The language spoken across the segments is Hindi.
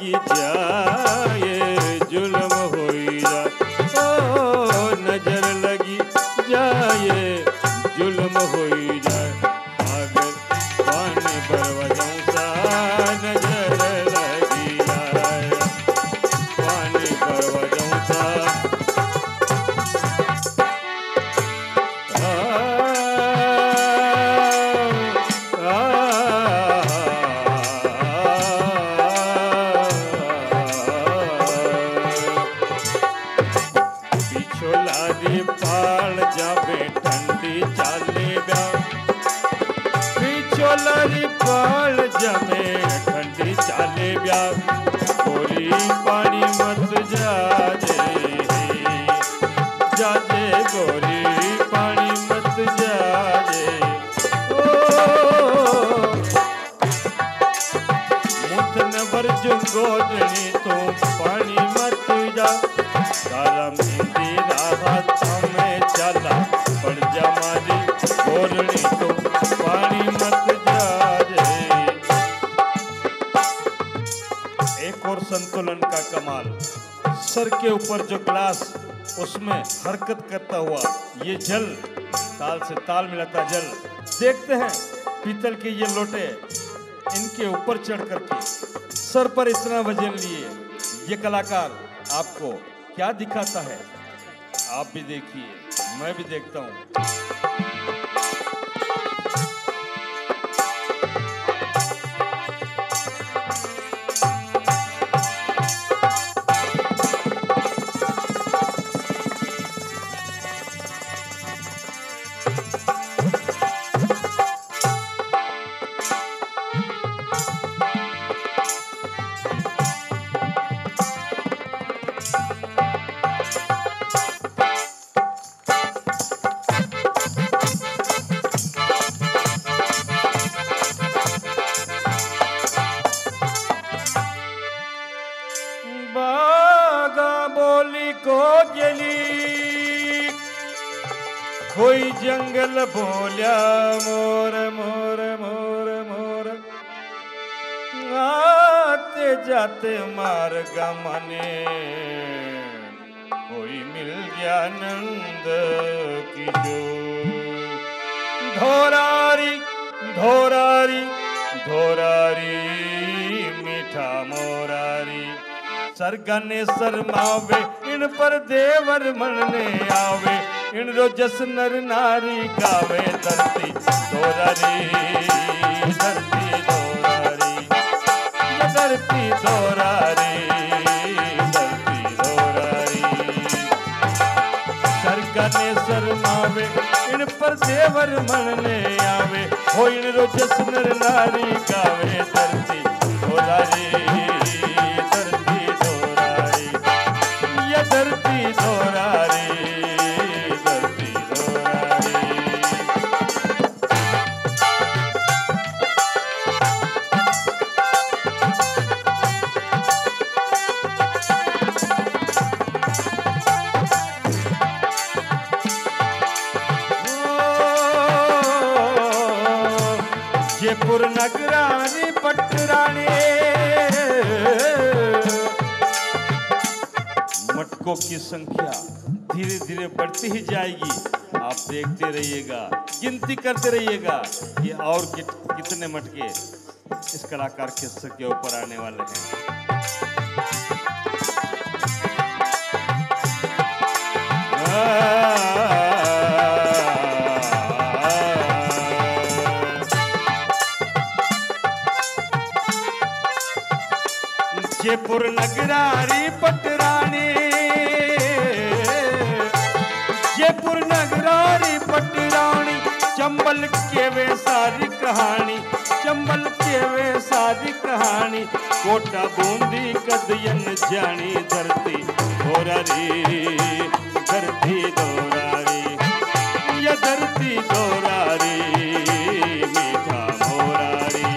लगी जाए जुल्म होई जाए ओ नजर लगी जाए जुल्म होई जाए अगर पानी बरवजों सा नजर लगी जाए पानी बरवजों सा लरी पाल जमे ठंडी चाले ब्याह गोरी पानी मत जाजे गोरी पानी मत जाजे ओ मुथन भर जुगोजनी तो पानी मत जा तारा मेरी राहत में चला पड़ जा मारी गोरनी तो पानी मत और संतुलन का कमाल सर के ऊपर जो ग्लास उसमें हरकत करता हुआ ये जल ताल से ताल मिलाता जल देखते हैं पीतल के ये लोटे इनके ऊपर चढ़ करके सर पर इतना वजन लिए ये कलाकार आपको क्या दिखाता है आप भी देखिए मैं भी देखता हूँ। कोई जंगल बोलिया मोर मोर मोर मोर आते जाते मार गमने कोई मिल गया नंद किशोर धोरारी धोरारी धोरारी मीठा मोरारी सरगने शर्मावे इन पर देवर मनने आवे इन रोजस नर नारी गावे धरती दोरारी धरती दोरारी धरती दोरारी धरती दोरारी सरगने शर्मावे इन पर देवर मनने आवे हो इन रोजस नर नारी गावे धरती दोरारी धरती दोरारी ये धरती दोरारी जयपुर नगरानी पटरानी मटकों की संख्या धीरे धीरे बढ़ती ही जाएगी आप देखते रहिएगा गिनती करते रहिएगा कि और कितने मटके इस कलाकार के सर के ऊपर आने वाले हैं। जयपुर नगरारी पटरानी जयपुर नगरारी पटरानी चंबल के वे सारी कहानी चंबल के वे सारी कहानी कोटा बूंदी कदयन जानी धरती दोरारी धरती दोरारी ये धरती दोरारी मीठा मोरारी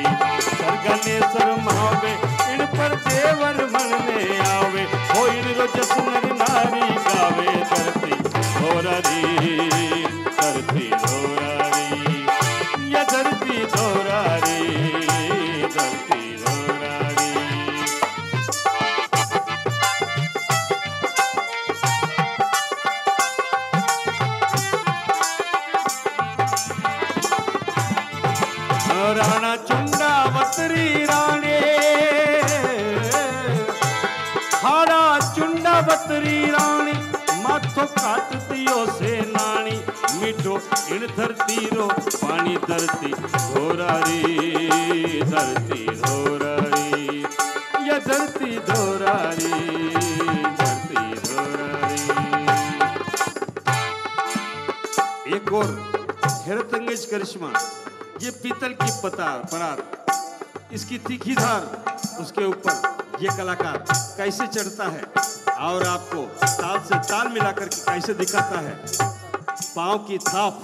सरगने शर्मावे इन पर देवर मनने आवे हो इन रोजस नर नारी गावे धरती दोरारी धरती दोरारी ये धरती दोरारी धरती दोरारी राणा चुंडावतरी राणे हारा चुंडावतरी राणी माथो काट दियो से नानी मीठो इन धरती रो पानी धरती धोरारी धरती धोरारी या धरती धोरारी धरती धोरारी। एक और हैरत अंगेज करिश्मा, ये पीतल की परात, इसकी तीखी धार, उसके ऊपर ये कलाकार कैसे चढ़ता है और आपको ताल से ताल मिलाकर के कैसे दिखाता है। पाँव की थाप,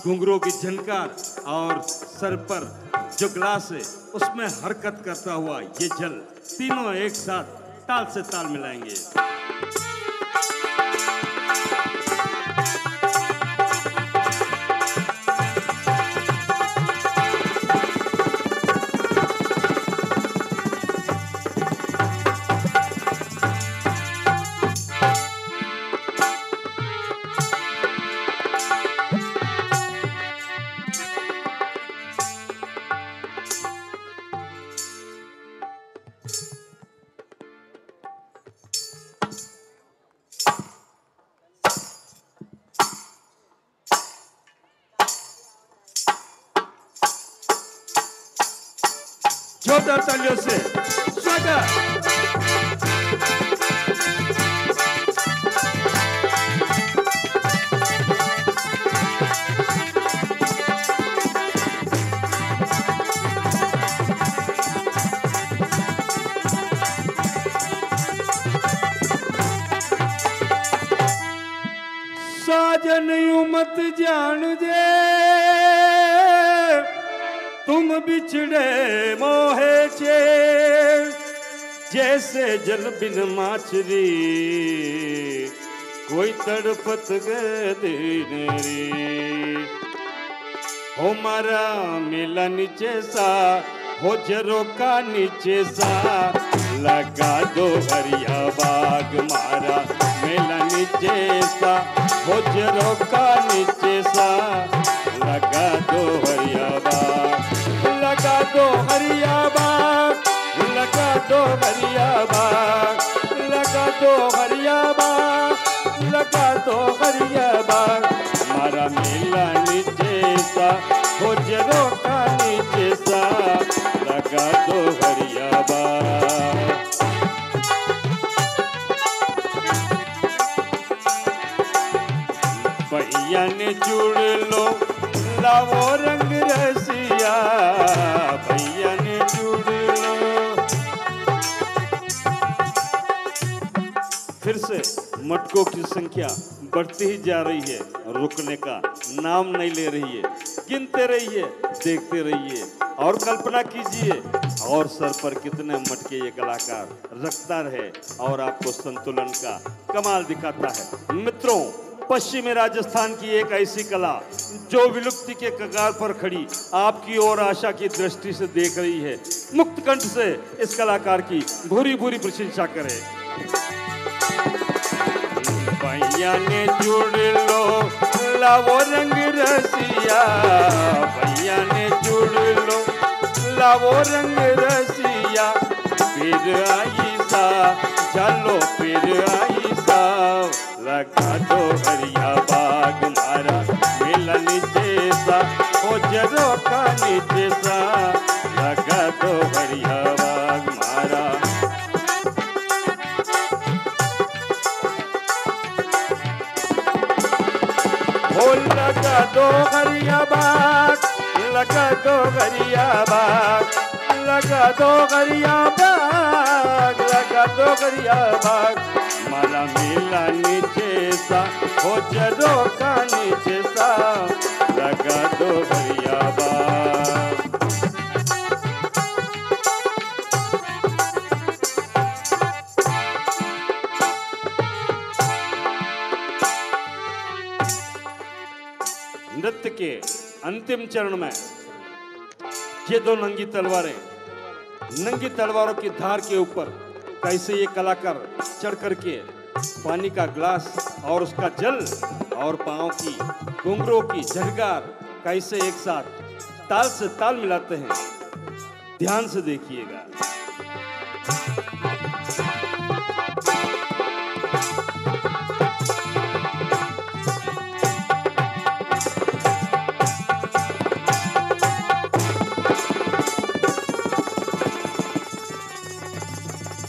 घुंघरों की झनकार और सर पर जो ग्लास है उसमें हरकत करता हुआ ये जल, तीनों एक साथ ताल से ताल मिलाएंगे। जोरदार तालियों से स्वागत। साजन यूं मत जान जे तुम बिछड़े मोहे छे, जैसे जल बिन माछरी कोई तड़पत गए दिन रे। हो मारा मिला नीचे सा हो जरो का नीचे सा, लगा दो हरिया बाग मारा मिला नीचे सा हो जरो का नीचे सा, लगा दो हरिया बाग, लगा दो हरिया बाग, लगा दो हरिया बाग, लगा दो हरिया बाग, लगा दो हरिया बाग, मारा मेला नीचे सा हो जरो का नीचे सा, लगा दो हरिया बाग। भैया ने जुड़ लो लावो रंग रसिया, भैया ने जुड़ लो। फिर से मटकों की संख्या बढ़ती ही जा रही है, रुकने का नाम नहीं ले रही है। गिनते रहिए, देखते रहिए और कल्पना कीजिए और सर पर कितने मटके ये कलाकार रखता है और आपको संतुलन का कमाल दिखाता है। मित्रों, पश्चिमी राजस्थान की एक ऐसी कला जो विलुप्ति के कगार पर खड़ी आपकी और आशा की दृष्टि से देख रही है। मुक्त कंठ से इस कलाकार की भूरी भूरी प्रशंसा करें। भैया ने जुड़ लो लावो रंग रसिया, भैया ने जुड़ लो लावो रंग रसिया, फिर आई सा चलो फिर आई सा, लगा दो हरिया बाग मारा मिला नीचे सा हो जरो का नीचे सा, लगा दो हरिया बाग मारा। हो लगा दो हरिया बाग, लगा दो हरिया बाग, लगा दो हरिया बाग, लगा दो हरिया बाग, माला मिला नीचे सा हो जरो का नीचे सा, लगा दो हरिया बाग। नृत्य के अंतिम चरण में ये दो नंगी तलवारें, नंगी तलवारों की धार के ऊपर कैसे ये कलाकार चढ़ करके पानी का ग्लास और उसका जल और पाँव की घुंघरों की झटकार कैसे एक साथ ताल से ताल मिलाते हैं, ध्यान से देखिएगा।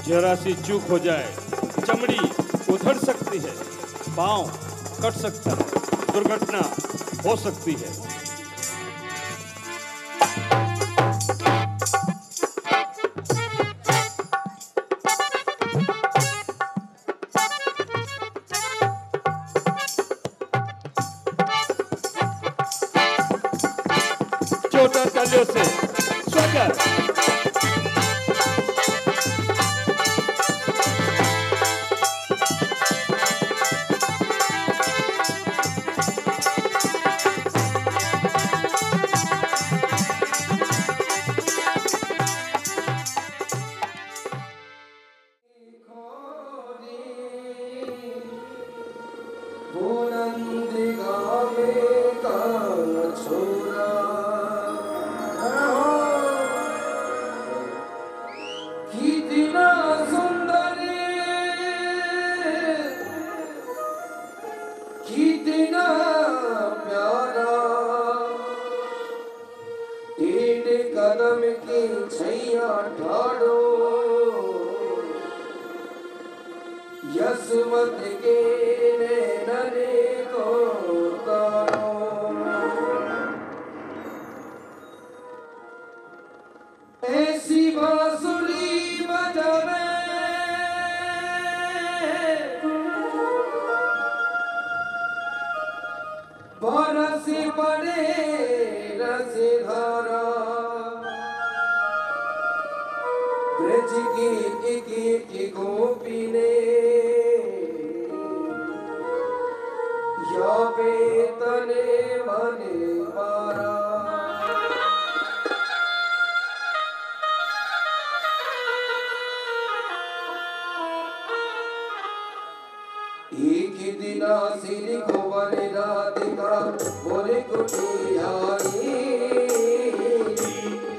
जरा सी चूक हो जाए, चमड़ी उधड़ सकती है, पांव कट सकता है, दुर्घटना हो सकती है। छोटा तालियों से स्वागत। कितना प्यारा तीन कदम की छैया ठाड़ो यशवंत के नैनने को तारो ऐसी बांसुरी बजावे बरस पड़े रस धारा ब्रज की एक गोपी ने या बेतने मन मारा एक दिना सिर को बने राधिका मोरे कुटी आई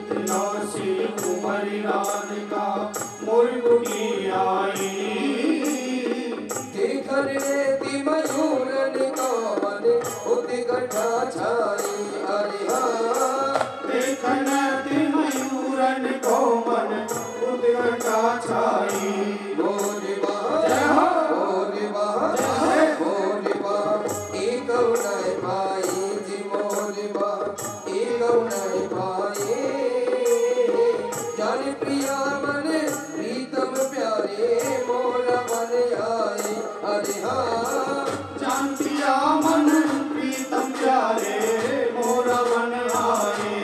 दिना सिर को बने राधिका मोरे कुटी आई देखन ती मयूरन का मन उत्कंठा छाई अरे हाँ देखन ती मयूरन को मन उत्कंठा छाई बोले प्रिया मन प्रीतम प्यारे मोरा मन आए अरे हाँ जान प्रिया मन प्रीतम प्यारे मोरा मन आए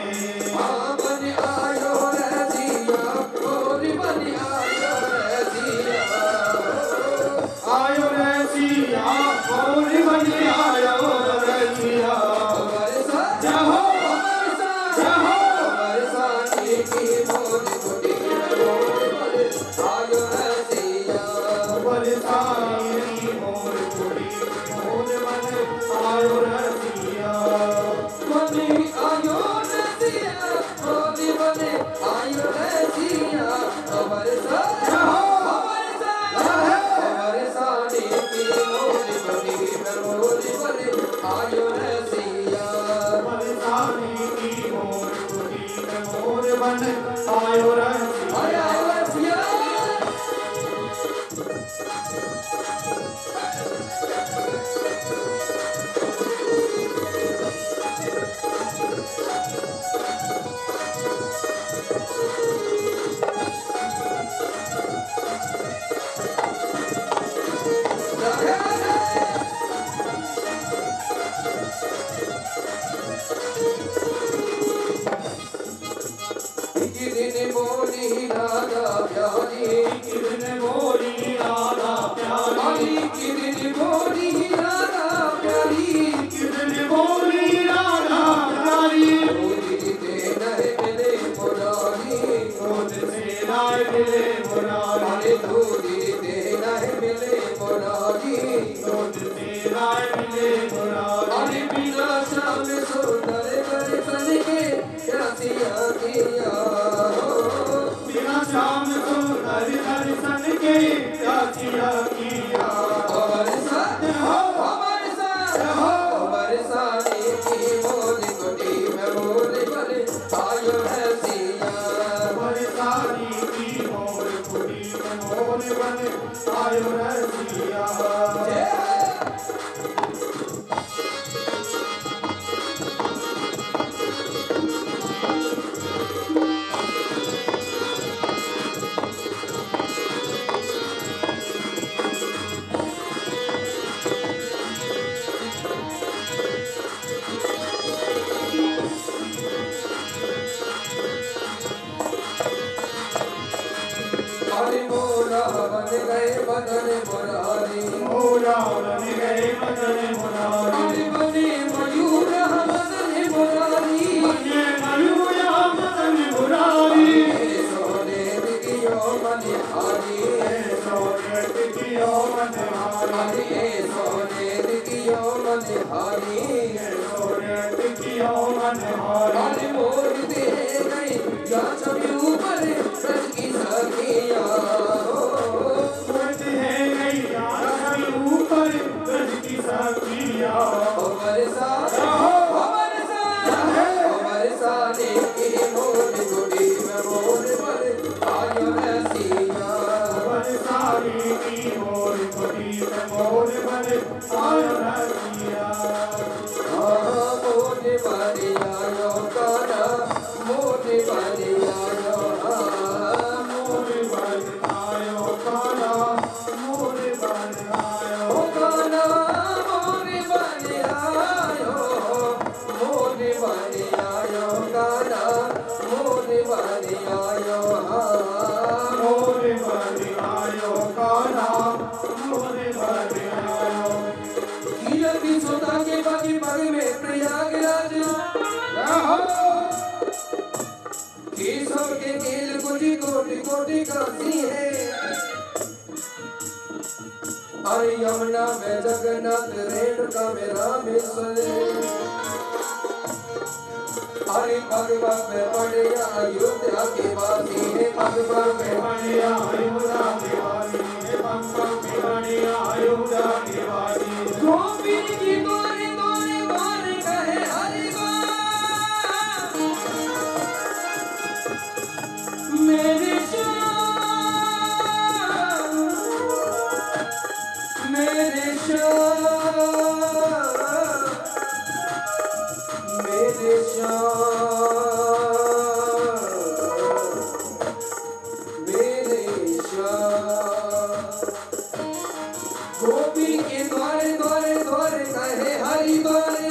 हाँ मन आयो रे जिया मोरी मन आयो रे जिया मोरी मन आयो रे जिया जाहो मदन मुरारी मोरा बन गए मदन मुरारी बने मयूर मदन मुरारी बने मयूर मदन मुरारी सोने दियो मनिहारी सोने दियो मनहारी सोने दियो मनिहारी सोने दियो मनहारी मोर दे गई या छवि ऊपर सच की सखिया ऊपर ब्रज की सखिया बरसाने की मोर गुड़ी में मोर पर आयो रसिया बरसाने की मोर गुड़ी में मोर पर आयो रसिया मोर बने आयो काना मोर बने आयो मोर बन आयो काला मोर बन आयो काना मोर बने आयो मोर बने आयो काना मोर बने आयो मोर बन आयो काला मोर बन आयो कीरति सोता के बाकी पग में प्रयागराज केशव के केल कोटि कोटि कोटि काशी है अरे यमुना में जगन्नाथ रेणुका में रामेश्वर अरे भगवान में पड़े अयोध्या के वासी है भगवान में बढ़िया अयोध्या निवासी पंकज में बढ़िया अयोध्या निवासी गोपी की तोरे तोरे तोरे कहे हरि मेरे श्याम मेरे श्याम मेरे श्याम मेरे श्याम गोपी के द्वारे द्वारे द्वारे कहे हरि द्वारे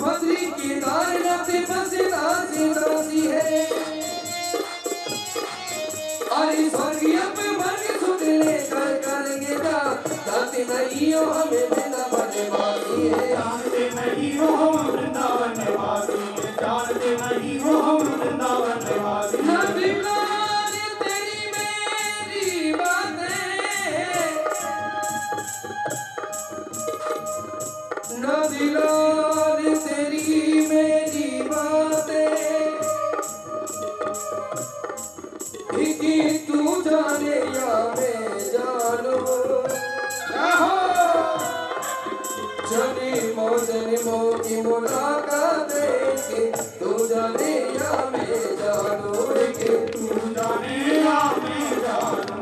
बद्री की द्वारे रखते बसे दासी दासी है अरे स्वर्गीय पे मन सुन ले कर करेंगे का जाते नहीं हो हमें बिना बने बाकी है जानते नहीं हो हम वृंदावन निवासी जानते नहीं हो हम वृंदावन निवासी न दिलाने तेरी मेरी बातें न दिलाने तेरी मेरी बातें कि तू जाने या मैं जानू जन्मों की मुलाकात देखी तू जाने या मैं जानू कि तू जाने या मैं जानू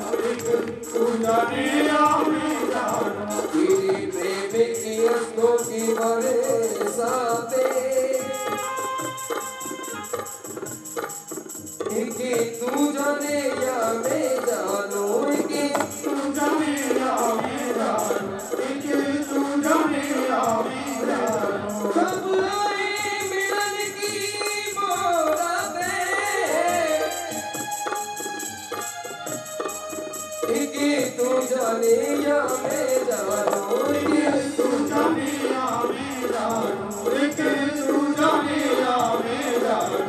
तू जाने या मैं जानू तेरी प्रेम की अश्कों की बरसाते कि तू जाने या मैं जानू कि तू जाने या मैं जानू तू जाने या मैं जानू कब आए मिलन की मुरादें कि तू जाने या मैं जानू कि तू जाने या मैं जानू तू जाने या मैं जानू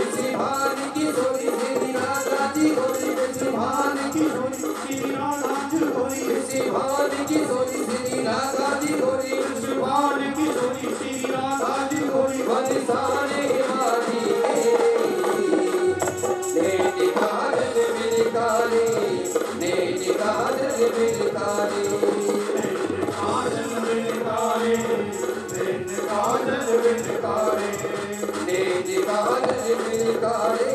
इसी भान की थोड़ी सी राधा जी गोरी इसी भान की श्री राधा जी गोरी इसी भान की थोड़ी सी राधा जी गोरी शिवान की जोड़ी श्री राधा जी गोरी बरसाने वाली ने निकाल मेरे काले ने निकाल मेरे काले काजल बिन काले बिन काजल बिन काले ने निकाल मेरे काले